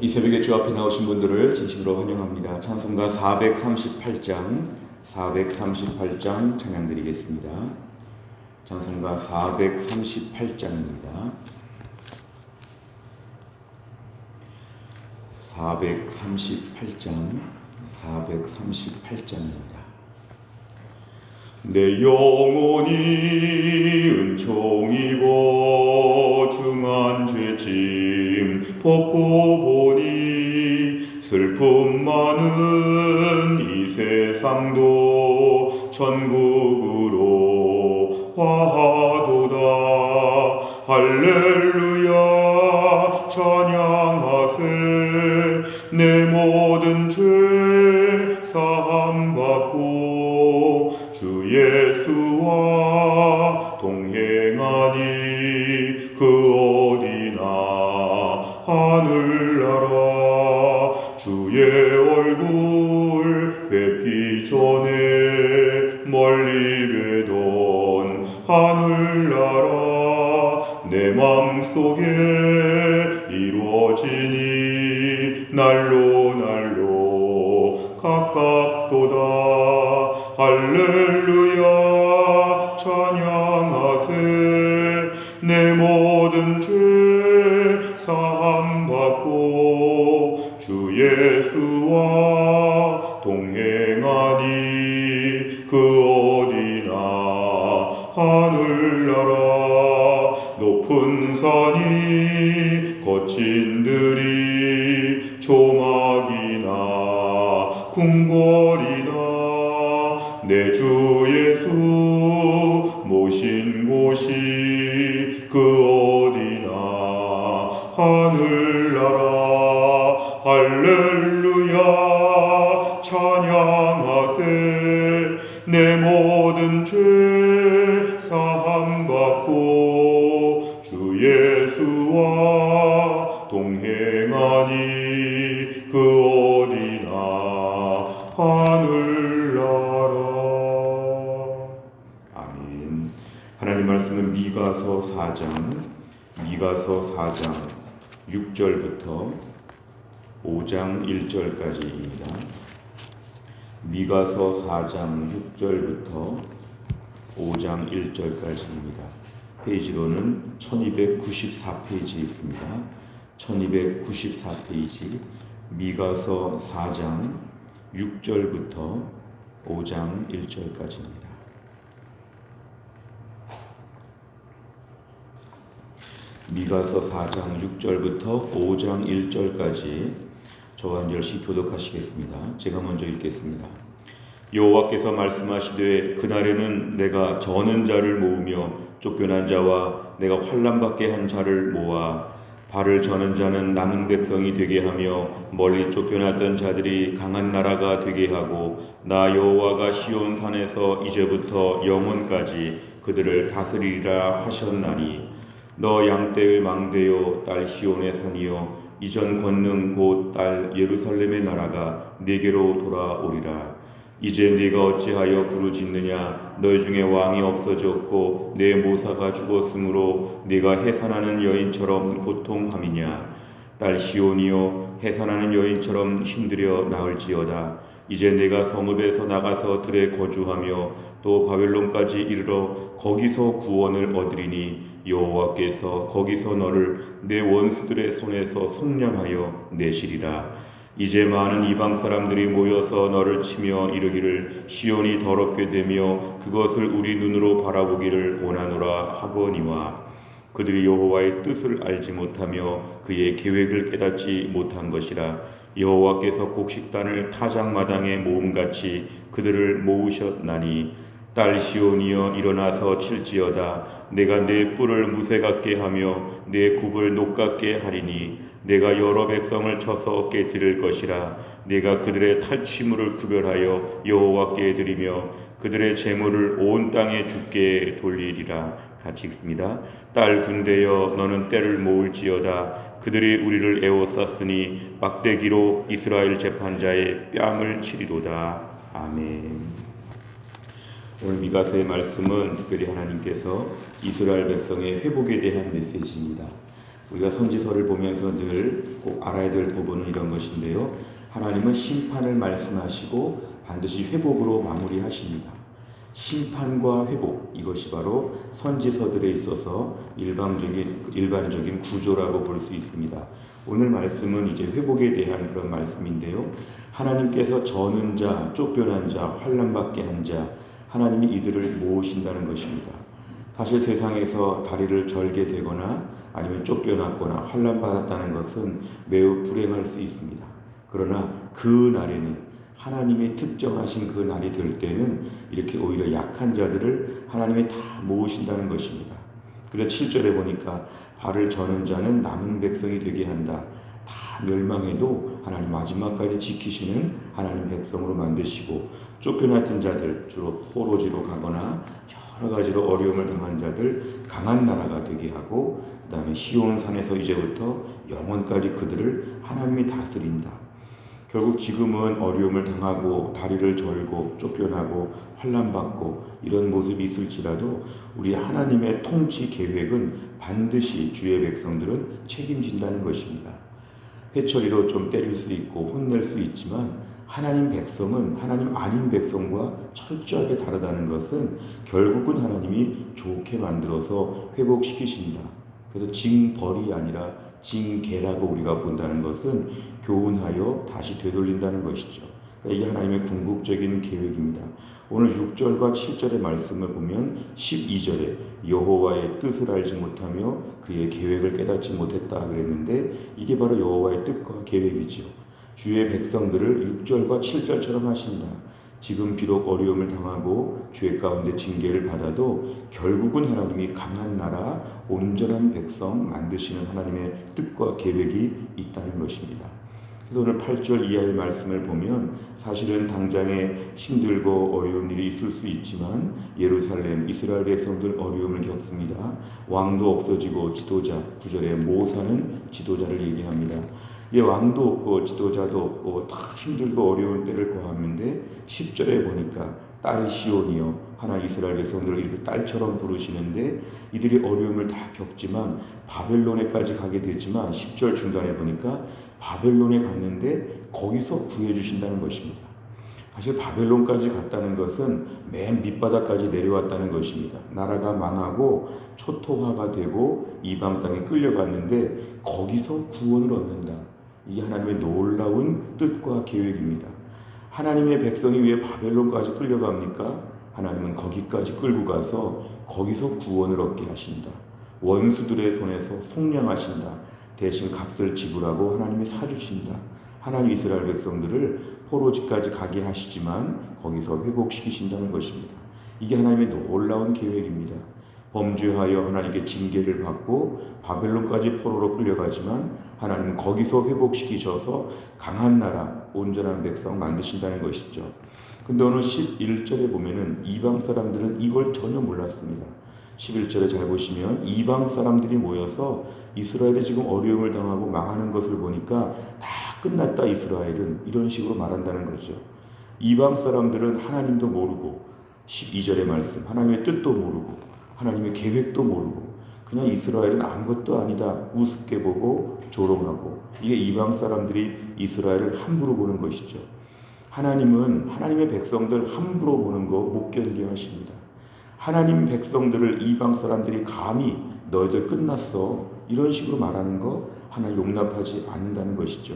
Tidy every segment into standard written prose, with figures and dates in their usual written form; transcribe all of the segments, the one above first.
이 새벽에 주 앞에 나오신 분들을 진심으로 환영합니다. 찬송가 438장 찬양 드리겠습니다. 찬송가 438장입니다. 438장입니다. 내 영혼이 은총 입어 중한 죄짐 벗고 보니 슬픔 많은 이 세상도 천국으로 화하도다. 할렐루야 찬양하세. 내 모든 죄 사함받고 주 예수와 동행하니 그 어디나 하늘나라. 주의 얼굴 뵙기 전에 멀리 뵈던 하늘나라. 내 맘속에 이루어지니 날로 가깝도다. 할렐루야 찬양하세. 내 모든 죄 사함받고 주 예수와 동행하니 그 어디나 하늘나라. 높은 산이 거친 들이 조막이나 궁궐이나 내 주 예수 모신 곳이 그 어디나 하늘나라. 할렐루야 찬양하세. 내 모든 죄 사함받고 주 예수와 동행하니 그 어디나 하늘나라. 아멘. 하나님 말씀은 미가서 4장 6절부터 5장 1절까지입니다. 미가서 4장 6절부터 5장 1절까지입니다. 페이지로는 1294페이지에 있습니다. 1294페이지 미가서 4장 6절부터 5장 1절까지입니다. 미가서 4장 6절부터 5장 1절까지 저와 한 절씩 교독하시겠습니다. 제가 먼저 읽겠습니다. 여호와께서 말씀하시되 그날에는 내가 저는 자를 모으며 쫓겨난 자와 내가 환난 받게 한 자를 모아 발을 저는 자는 남은 백성이 되게 하며 멀리 쫓겨났던 자들이 강한 나라가 되게 하고 나 여호와가 시온 산에서 이제부터 영원까지 그들을 다스리리라 하셨나니 너 양떼의 망대요 딸 시온의 산이요 이전 권능 곧 딸 예루살렘의 나라가 네게로 돌아오리라. 이제 네가 어찌하여 부르짖느냐. 너희 중에 왕이 없어졌고 내 모사가 죽었으므로 네가 해산하는 여인처럼 고통함이냐. 딸 시온이요 해산하는 여인처럼 힘들여 나을지어다. 이제 내가 성읍에서 나가서 들에 거주하며 또 바벨론까지 이르러 거기서 구원을 얻으리니 여호와께서 거기서 너를 내 원수들의 손에서 속량하여 내시리라. 이제 많은 이방 사람들이 모여서 너를 치며 이르기를 시온이 더럽게 되며 그것을 우리 눈으로 바라보기를 원하노라 하거니와 그들이 여호와의 뜻을 알지 못하며 그의 계획을 깨닫지 못한 것이라. 여호와께서 곡식단을 타작마당에 모음같이 그들을 모으셨나니 딸 시온이여 일어나서 칠지어다. 내가 내 뿔을 무쇠 같게 하며 내 굽을 녹 같게 하리니 내가 여러 백성을 쳐서 깨뜨릴 것이라. 내가 그들의 탈취물을 구별하여 여호와께 드리며 그들의 재물을 온 땅에 주께 돌리리라. 같이 읽습니다. 딸 군대여 너는 때를 모을지어다. 그들이 우리를 에워쌌으니 막대기로 이스라엘 재판자의 뺨을 치리로다. 아멘. 오늘 미가서의 말씀은 특별히 하나님께서 이스라엘 백성의 회복에 대한 메시지입니다. 우리가 선지서를 보면서 늘 꼭 알아야 될 부분은 이런 것인데요. 하나님은 심판을 말씀하시고 반드시 회복으로 마무리하십니다. 심판과 회복, 이것이 바로 선지서들에 있어서 일반적인 구조라고 볼 수 있습니다. 오늘 말씀은 이제 회복에 대한 그런 말씀인데요. 하나님께서 저는 자, 쫓겨난 자, 환난받게 한 자, 하나님이 이들을 모으신다는 것입니다. 사실 세상에서 다리를 절게 되거나 아니면 쫓겨났거나 환난받았다는 것은 매우 불행할 수 있습니다. 그러나 그 날에는, 하나님이 특정하신 그 날이 될 때는 이렇게 오히려 약한 자들을 하나님이 다 모으신다는 것입니다. 그래서 7절에 보니까 발을 저는 자는 남은 백성이 되게 한다. 다 멸망해도 하나님 마지막까지 지키시는 하나님 백성으로 만드시고, 쫓겨났던 자들, 주로 포로지로 가거나 여러 가지로 어려움을 당한 자들 강한 나라가 되게 하고, 그 다음에 시온산에서 이제부터 영원까지 그들을 하나님이 다스린다. 결국 지금은 어려움을 당하고 다리를 절고 쫓겨나고 환난받고 이런 모습이 있을지라도 우리 하나님의 통치 계획은 반드시 주의 백성들은 책임진다는 것입니다. 회초리로 좀 때릴 수 있고 혼낼 수 있지만 하나님 백성은 하나님 아닌 백성과 철저하게 다르다는 것은 결국은 하나님이 좋게 만들어서 회복시키신다. 그래서 징벌이 아니라 징계라고 우리가 본다는 것은 교훈하여 다시 되돌린다는 것이죠. 그러니까 이게 하나님의 궁극적인 계획입니다. 오늘 6절과 7절의 말씀을 보면 12절에 여호와의 뜻을 알지 못하며 그의 계획을 깨닫지 못했다 그랬는데, 이게 바로 여호와의 뜻과 계획이지요. 주의 백성들을 6절과 7절처럼 하신다. 지금 비록 어려움을 당하고 죄 가운데 징계를 받아도 결국은 하나님이 강한 나라, 온전한 백성 만드시는 하나님의 뜻과 계획이 있다는 것입니다. 그래서 오늘 8절 이하의 말씀을 보면 사실은 당장에 힘들고 어려운 일이 있을 수 있지만 예루살렘, 이스라엘 백성들 어려움을 겪습니다. 왕도 없어지고 지도자, 9절에 모사는 지도자를 얘기합니다. 왕도 없고 지도자도 없고 다 힘들고 어려운 때를 거하는데 10절에 보니까 딸 시온이여, 하나 이스라엘 백성들을 이렇게 딸처럼 부르시는데 이들이 어려움을 다 겪지만 바벨론에까지 가게 되지만 10절 중간에 보니까 바벨론에 갔는데 거기서 구해주신다는 것입니다. 사실 바벨론까지 갔다는 것은 맨 밑바닥까지 내려왔다는 것입니다. 나라가 망하고 초토화가 되고 이방 땅에 끌려갔는데 거기서 구원을 얻는다. 이게 하나님의 놀라운 뜻과 계획입니다. 하나님의 백성이 왜 바벨론까지 끌려갑니까? 하나님은 거기까지 끌고 가서 거기서 구원을 얻게 하신다. 원수들의 손에서 속량하신다. 대신 값을 지불하고 하나님이 사주신다. 하나님 이스라엘 백성들을 포로지까지 가게 하시지만 거기서 회복시키신다는 것입니다. 이게 하나님의 놀라운 계획입니다. 범죄하여 하나님께 징계를 받고 바벨론까지 포로로 끌려가지만 하나님은 거기서 회복시키셔서 강한 나라, 온전한 백성 만드신다는 것이죠. 근데 오늘 11절에 보면은 이방 사람들은 이걸 전혀 몰랐습니다. 11절에 잘 보시면 이방 사람들이 모여서 이스라엘이 지금 어려움을 당하고 망하는 것을 보니까 다 끝났다 이스라엘은, 이런 식으로 말한다는 거죠. 이방 사람들은 하나님도 모르고 12절의 말씀 하나님의 뜻도 모르고 하나님의 계획도 모르고 그냥 이스라엘은 아무것도 아니다 우습게 보고 조롱하고, 이게 이방 사람들이 이스라엘을 함부로 보는 것이죠. 하나님은 하나님의 백성들 함부로 보는 거 못 견뎌 하십니다. 하나님 백성들을 이방 사람들이 감히 너희들 끝났어 이런 식으로 말하는 거 하나님 용납하지 않는다는 것이죠.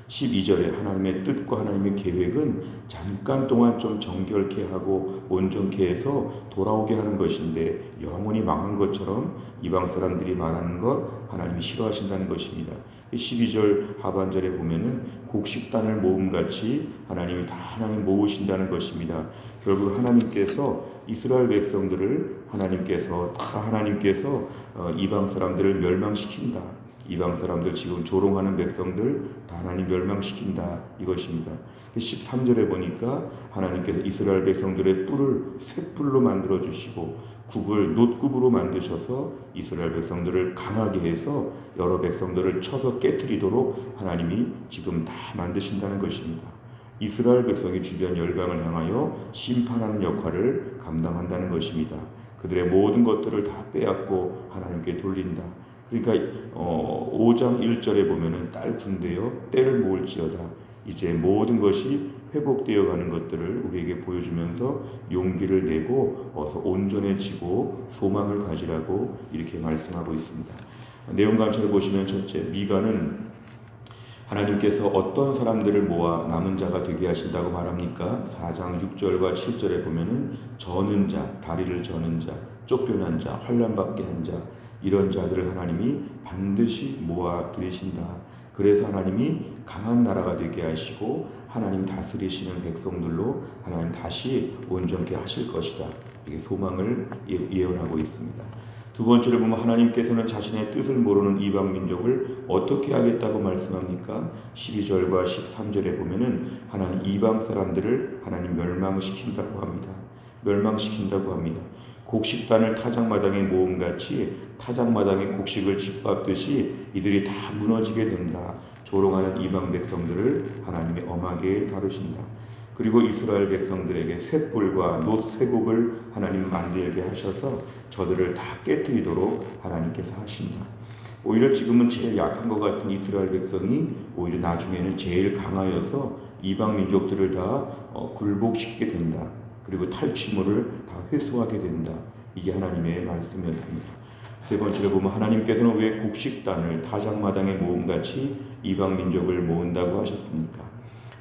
12절에 하나님의 뜻과 하나님의 계획은 잠깐 동안 좀 정결케 하고 온전케 해서 돌아오게 하는 것인데 영원히 망한 것처럼 이방 사람들이 말하는 것 하나님이 싫어하신다는 것입니다. 12절 하반절에 보면은 곡식단을 모음같이 하나님이 다 하나님 모으신다는 것입니다. 결국 하나님께서 이스라엘 백성들을 하나님께서 이방 사람들을 멸망시킨다. 이방 사람들 지금 조롱하는 백성들 다 하나님 멸망시킨다 이것입니다. 13절에 보니까 하나님께서 이스라엘 백성들의 뿔을 쇠뿔로 만들어 주시고 굽을 놋굽으로 만드셔서 이스라엘 백성들을 강하게 해서 여러 백성들을 쳐서 깨트리도록 하나님이 지금 다 만드신다는 것입니다. 이스라엘 백성이 주변 열방을 향하여 심판하는 역할을 감당한다는 것입니다. 그들의 모든 것들을 다 빼앗고 하나님께 돌린다. 그러니까 5장 1절에 보면은 딸 군대여 때를 모을지어다. 이제 모든 것이 회복되어 가는 것들을 우리에게 보여주면서 용기를 내고 어서 온전해지고 소망을 가지라고 이렇게 말씀하고 있습니다. 내용 관찰해 보시면 첫째, 미가는 하나님께서 어떤 사람들을 모아 남은 자가 되게 하신다고 말합니까? 4장 6절과 7절에 보면은 저는 자, 다리를 저는 자, 쫓겨난 자, 환난받게 한 자, 이런 자들을 하나님이 반드시 모아 들이신다. 그래서 하나님이 강한 나라가 되게 하시고 하나님 다스리시는 백성들로 하나님 다시 온전케 하실 것이다. 이게 소망을 예언하고 있습니다. 두 번째로 보면 하나님께서는 자신의 뜻을 모르는 이방 민족을 어떻게 하겠다고 말씀합니까? 12절과 13절에 보면은 하나님 이방 사람들을 하나님 멸망시킨다고 합니다. 멸망시킨다고 합니다. 곡식단을 타작마당에 모음같이 타작마당에 곡식을 짓밟듯이 이들이 다 무너지게 된다. 조롱하는 이방 백성들을 하나님이 엄하게 다루신다. 그리고 이스라엘 백성들에게 쇳불과 놋쇠국을 하나님 만들게 하셔서 저들을 다 깨뜨리도록 하나님께서 하신다. 오히려 지금은 제일 약한 것 같은 이스라엘 백성이 오히려 나중에는 제일 강하여서 이방 민족들을 다 굴복시키게 된다. 그리고 탈취물을 다 회수하게 된다. 이게 하나님의 말씀이었습니다. 세 번째로 보면 하나님께서는 왜 곡식단을 타작마당에 모음같이 이방 민족을 모은다고 하셨습니까?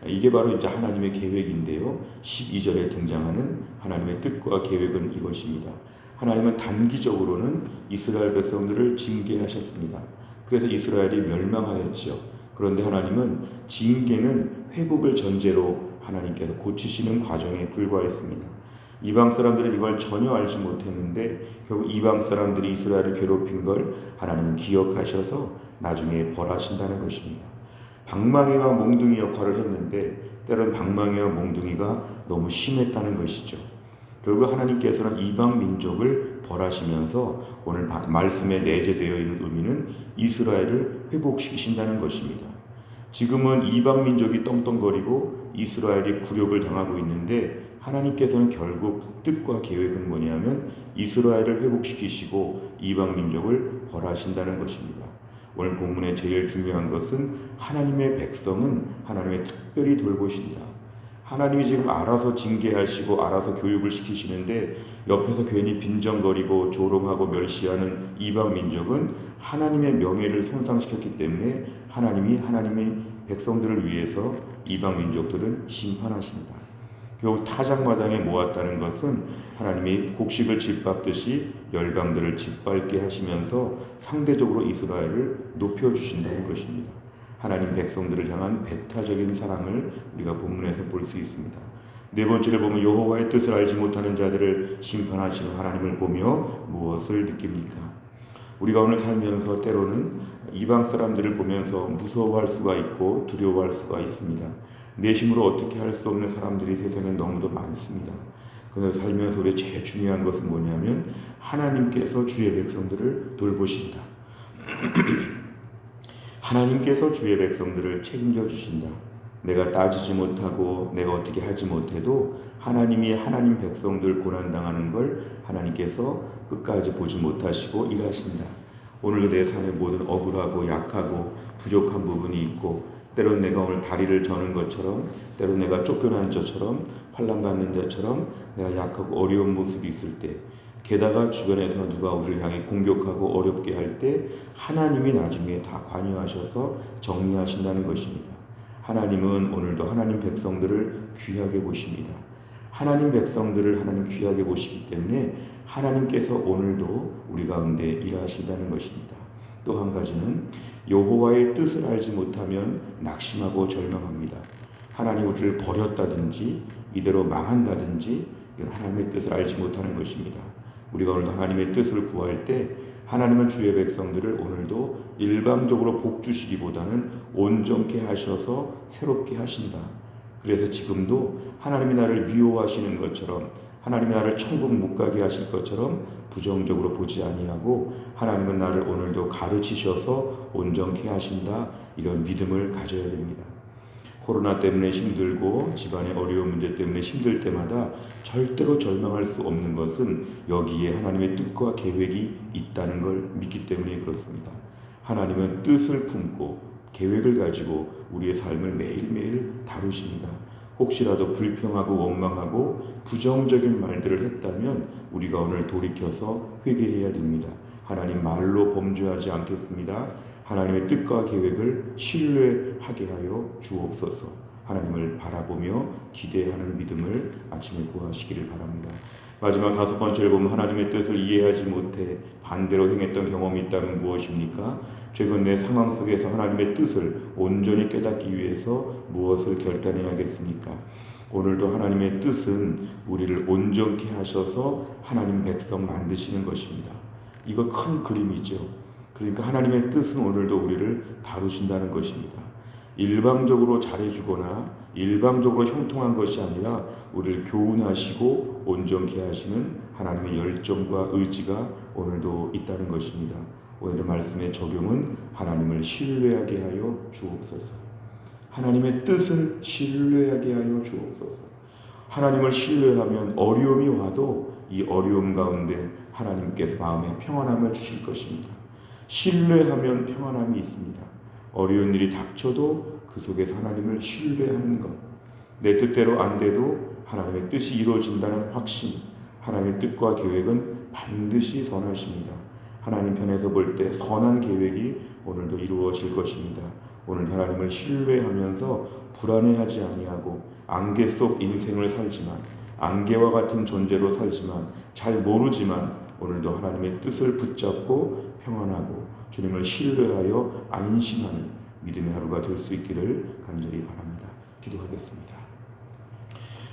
이게 바로 이제 하나님의 계획인데요. 12절에 등장하는 하나님의 뜻과 계획은 이것입니다. 하나님은 단기적으로는 이스라엘 백성들을 징계하셨습니다. 그래서 이스라엘이 멸망하였죠. 그런데 하나님은 징계는 회복을 전제로 하나님께서 고치시는 과정에 불과했습니다. 이방 사람들은 이걸 전혀 알지 못했는데 결국 이방 사람들이 이스라엘을 괴롭힌 걸 하나님은 기억하셔서 나중에 벌하신다는 것입니다. 방망이와 몽둥이 역할을 했는데 때론 방망이와 몽둥이가 너무 심했다는 것이죠. 결국 하나님께서는 이방 민족을 벌하시면서 오늘 말씀에 내재되어 있는 의미는 이스라엘을 회복시키신다는 것입니다. 지금은 이방 민족이 떵떵거리고 이스라엘이 굴욕을 당하고 있는데 하나님께서는 결국 뜻과 계획은 뭐냐면 이스라엘을 회복시키시고 이방 민족을 벌하신다는 것입니다. 오늘 본문의 제일 중요한 것은 하나님의 백성은 하나님의 특별히 돌보신다. 하나님이 지금 알아서 징계하시고 알아서 교육을 시키시는데 옆에서 괜히 빈정거리고 조롱하고 멸시하는 이방 민족은 하나님의 명예를 손상시켰기 때문에 하나님이 하나님의 백성들을 위해서 이방 민족들은 심판하신다. 결국 타작마당에 모았다는 것은 하나님이 곡식을 짓밟듯이 열방들을 짓밟게 하시면서 상대적으로 이스라엘을 높여주신다는 것입니다. 하나님 백성들을 향한 배타적인 사랑을 우리가 본문에서 볼 수 있습니다. 네 번째를 보면 여호와의 뜻을 알지 못하는 자들을 심판하시는 하나님을 보며 무엇을 느낍니까? 우리가 오늘 살면서 때로는 이방 사람들을 보면서 무서워할 수가 있고 두려워할 수가 있습니다. 내 힘으로 어떻게 할 수 없는 사람들이 세상에 너무도 많습니다. 그런데 살면서 우리 제일 중요한 것은 뭐냐면 하나님께서 주의 백성들을 돌보신다. 하나님께서 주의 백성들을 책임져 주신다. 내가 따지지 못하고 내가 어떻게 하지 못해도 하나님이 하나님 백성들 고난당하는 걸 하나님께서 끝까지 보지 못하시고 일하신다. 오늘도 내 삶에 모든 억울하고 약하고 부족한 부분이 있고 때론 내가 오늘 다리를 저는 것처럼 때론 내가 쫓겨난 자처럼 환난받는 자처럼 내가 약하고 어려운 모습이 있을 때 게다가 주변에서 누가 우리를 향해 공격하고 어렵게 할 때 하나님이 나중에 다 관여하셔서 정리하신다는 것입니다. 하나님은 오늘도 하나님 백성들을 귀하게 보십니다. 하나님 백성들을 하나님 귀하게 보시기 때문에 하나님께서 오늘도 우리 가운데 일하신다는 것입니다. 또 한 가지는 여호와의 뜻을 알지 못하면 낙심하고 절망합니다. 하나님 우리를 버렸다든지 이대로 망한다든지 이건 하나님의 뜻을 알지 못하는 것입니다. 우리가 오늘도 하나님의 뜻을 구할 때 하나님은 주의 백성들을 오늘도 일방적으로 복 주시기보다는 온전케 하셔서 새롭게 하신다. 그래서 지금도 하나님이 나를 미워하시는 것처럼 하나님이 나를 천국 못 가게 하실 것처럼 부정적으로 보지 아니하고 하나님은 나를 오늘도 가르치셔서 온전케 하신다. 이런 믿음을 가져야 됩니다. 코로나 때문에 힘들고 집안의 어려운 문제 때문에 힘들 때마다 절대로 절망할 수 없는 것은 여기에 하나님의 뜻과 계획이 있다는 걸 믿기 때문에 그렇습니다. 하나님은 뜻을 품고 계획을 가지고 우리의 삶을 매일매일 다루십니다. 혹시라도 불평하고 원망하고 부정적인 말들을 했다면 우리가 오늘 돌이켜서 회개해야 됩니다. 하나님 말로 범죄하지 않겠습니다. 하나님의 뜻과 계획을 신뢰하게 하여 주옵소서. 하나님을 바라보며 기대하는 믿음을 아침에 구하시기를 바랍니다. 마지막 5번째를 보면 하나님의 뜻을 이해하지 못해 반대로 행했던 경험이 있다면 무엇입니까? 최근 내 상황 속에서 하나님의 뜻을 온전히 깨닫기 위해서 무엇을 결단해야겠습니까? 오늘도 하나님의 뜻은 우리를 온전케 하셔서 하나님 백성 만드시는 것입니다. 이거 큰 그림이죠. 그러니까 하나님의 뜻은 오늘도 우리를 다루신다는 것입니다. 일방적으로 잘해주거나 일방적으로 형통한 것이 아니라 우리를 교훈하시고 온전케 하시는 하나님의 열정과 의지가 오늘도 있다는 것입니다. 오늘의 말씀의 적용은 하나님을 신뢰하게 하여 주옵소서. 하나님의 뜻을 신뢰하게 하여 주옵소서. 하나님을 신뢰하면 어려움이 와도 이 어려움 가운데 하나님께서 마음에 평안함을 주실 것입니다. 신뢰하면 평안함이 있습니다. 어려운 일이 닥쳐도 그 속에서 하나님을 신뢰하는 것, 내 뜻대로 안 돼도 하나님의 뜻이 이루어진다는 확신, 하나님의 뜻과 계획은 반드시 선하십니다. 하나님 편에서 볼 때 선한 계획이 오늘도 이루어질 것입니다. 오늘 하나님을 신뢰하면서 불안해하지 아니하고 안개 속 인생을 살지만, 안개와 같은 존재로 살지만, 잘 모르지만 오늘도 하나님의 뜻을 붙잡고 평안하고 주님을 신뢰하여 안심하는 믿음의 하루가 될 수 있기를 간절히 바랍니다. 기도하겠습니다.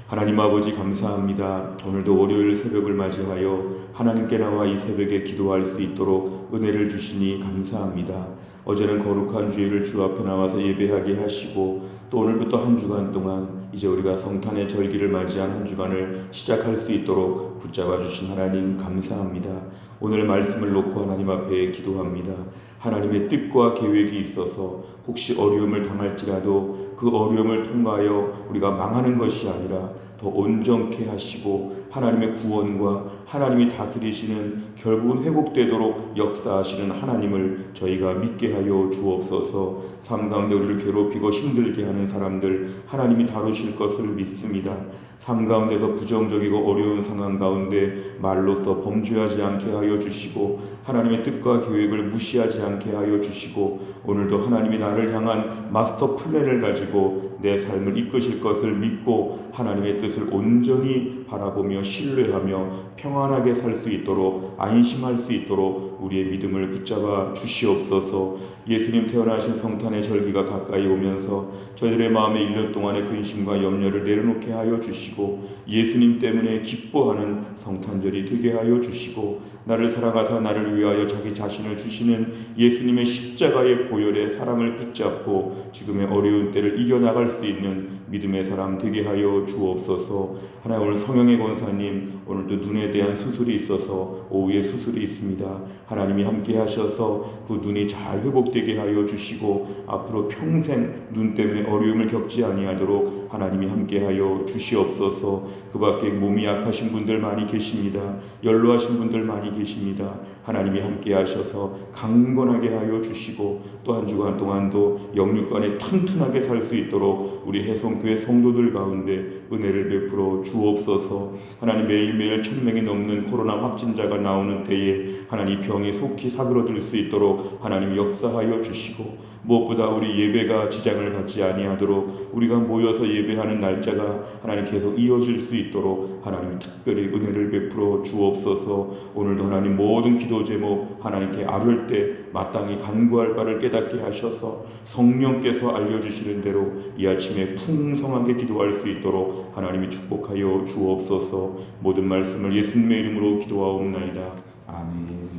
하나님 아버지 감사합니다. 오늘도 월요일 새벽을 맞이하여 하나님께 나와 이 새벽에 기도할 수 있도록 은혜를 주시니 감사합니다. 어제는 거룩한 주일을 주 앞에 나와서 예배하게 하시고 또 오늘부터 한 주간 동안 이제 우리가 성탄의 절기를 맞이한 한 주간을 시작할 수 있도록 붙잡아 주신 하나님 감사합니다. 오늘 말씀을 놓고 하나님 앞에 기도합니다. 하나님의 뜻과 계획이 있어서 혹시 어려움을 당할지라도 그 어려움을 통하여 우리가 망하는 것이 아니라 더 온전케 하시고 하나님의 구원과 하나님이 다스리시는 결국은 회복되도록 역사하시는 하나님을 저희가 믿게 하여 주옵소서. 삶 가운데 우리를 괴롭히고 힘들게 하는 사람들 하나님이 다루실 것을 믿습니다. 삶 가운데서 부정적이고 어려운 상황 가운데 말로써 범죄하지 않게 하여 주시고 하나님의 뜻과 계획을 무시하지 않게 하여 주시고 오늘도 하나님이 나를 향한 마스터 플랜을 가지고 내 삶을 이끄실 것을 믿고 하나님의 뜻을 온전히 바라보며 신뢰하며 평안하게 살 수 있도록 안심할 수 있도록 우리의 믿음을 붙잡아 주시옵소서. 예수님 태어나신 성탄의 절기가 가까이 오면서 저희들의 마음에 1년 동안의 근심과 염려를 내려놓게 하여 주시고 예수님 때문에 기뻐하는 성탄절이 되게 하여 주시고 나를 사랑하사 나를 위하여 자기 자신을 주시는 예수님의 십자가의 보혈의 사랑을 붙잡고 지금의 어려운 때를 이겨나갈 수 있는 믿음의 사람 되게 하여 주옵소서. 하나님 오늘 성영애 권사님 오늘도 눈에 대한 수술이 있어서 오후에 수술이 있습니다. 하나님이 함께 하셔서 그 눈이 잘 회복되게 하여 주시고 앞으로 평생 눈 때문에 어려움을 겪지 아니하도록 하나님이 함께 하여 주시옵소서. 그 밖에 몸이 약하신 분들 많이 계십니다. 연로하신 분들 많이 계십니다. 하나님이 함께 하셔서 강건하게 하여 주시고 또 한 주간 동안도 영육간에 튼튼하게 살 수 있도록 우리 해성교회 성도들 가운데 은혜를 베풀어 주옵소서. 하나님 매일매일 1000명이 넘는 코로나 확진자가 나오는 때에 하나님 병이 속히 사그러들 수 있도록 하나님 역사하여 주시고 무엇보다 우리 예배가 지장을 받지 아니하도록 우리가 모여서 예배하는 날짜가 하나님 계속 이어질 수 있도록 하나님 특별히 은혜를 베풀어 주옵소서. 오늘도 하나님 모든 기도 제목 하나님께 아뢰 때 마땅히 간구할 바를 깨닫게 하셔서 성령께서 알려주시는 대로 이 아침에 풍성하게 기도할 수 있도록 하나님이 축복하여 주옵소서. 모든 말씀을 예수님의 이름으로 기도하옵나이다. 아멘.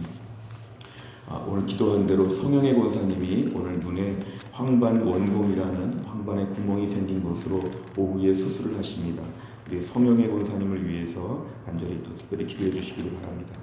오늘 기도한 대로 성영애 권사님이 오늘 눈에 황반 원공이라는 황반의 구멍이 생긴 것으로 오후에 수술을 하십니다. 우리 서명의 권사님을 위해서 간절히 또 특별히 기도해 주시기를 바랍니다.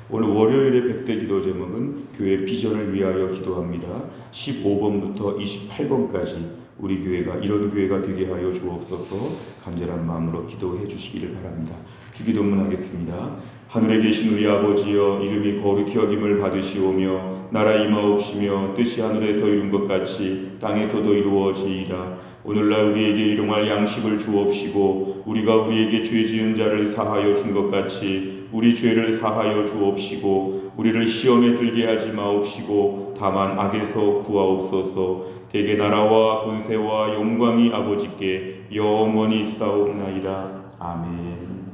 오늘 월요일의 100대 기도 제목은 교회 비전을 위하여 기도합니다. 15번부터 28번까지 우리 교회가 이런 교회가 되게 하여 주옵소서 간절한 마음으로 기도해 주시기를 바랍니다. 주기도문 하겠습니다. 하늘에 계신 우리 아버지여, 이름이 거룩히 여김을 받으시오며 나라 임하옵시며 뜻이 하늘에서 이룬 것 같이 땅에서도 이루어지이다. 오늘날 우리에게 일용할 양식을 주옵시고 우리가 우리에게 죄 지은 자를 사하여 준 것 같이 우리 죄를 사하여 주옵시고 우리를 시험에 들게 하지 마옵시고 다만 악에서 구하옵소서. 대개 나라와 권세와 영광이 아버지께 영원히 있사옵나이다. 아멘.